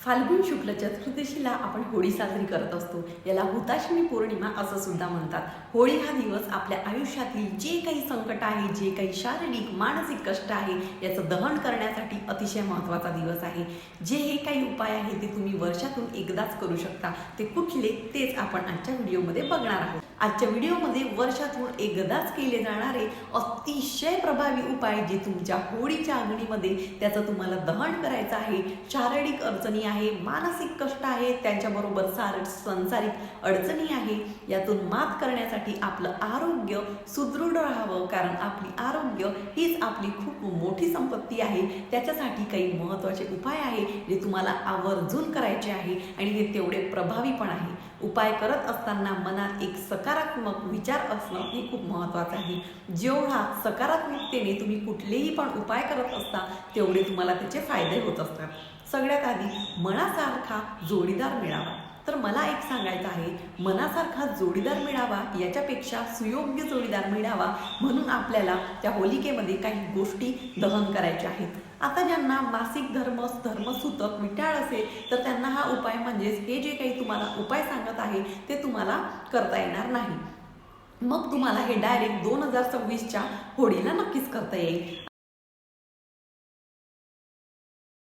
फाल्गुन शुक्ल चतुर्दशीला आपण होळी साजरी करत असतो। याला हुताशनी पौर्णिमा असं सुद्धा म्हणतात। होळी हा दिवस आपल्या आयुष्यातील जे काही संकट आहे, जे काही शारीरिक मानसिक कष्ट आहे, याचं दहन करण्यासाठी अतिशय महत्त्वाचा दिवस आहे। जे हे काही उपाय आहे ते तुम्ही वर्षातून एकदाच करू शकता। ते कुठले तेच आपण आजच्या व्हिडिओमध्ये बघणार आहोत। आजच्या व्हिडिओमध्ये वर्षातून एकदाच केले जाणारे अतिशय प्रभावी उपाय जे तुमच्या होळीच्या अग्नीमध्ये त्याचं तुम्हाला दहन करायचं आहे। शारीरिक अडचणी आहे, मानसिक कष्ट आहे, त्यांच्याबरोबर सांसारिक अडचणी आहे, यातून मात करण्यासाठी आपलं आरोग्य सुदृढ राहावं, कारण आपली आरोग्य हीच आपली खूप मोठी संपत्ती आहे। त्याच्यासाठी काही महत्त्वाचे उपाय आहे जे तुम्हाला आवर्जून करायचे आहे आणि हे तेवढे प्रभावी पण आहे। उपाय करत असताना मनात एक सकारात्मक विचार असणं हे खूप महत्त्वाचं आहे। जेवढा सकारात्मकतेने तुम्ही कुठलेही पण उपाय करत असता तेवढे तुम्हाला त्याचे फायदे होत असतात। सगळ्यात आधी मनासारखा जोडीदार मिळावा। तर मला एक सांगायचं आहे, मनासारखा जोडीदार मिळावा याच्यापेक्षा सुयोग्य जोडीदार मिळावा म्हणून आपल्याला त्या होलिकेमध्ये काही गोष्टी दहन करायच्या आहेत। आता ज्यांना मासिक धर्मसूतक विटाळ असेल तर त्यांना हा उपाय म्हणजेच हे जे काही तुम्हाला उपाय सांगत आहे ते तुम्हाला करता येणार नाही। मग तुम्हाला हे डायरेक्ट 2026च्या होळीला नक्कीच करता येईल।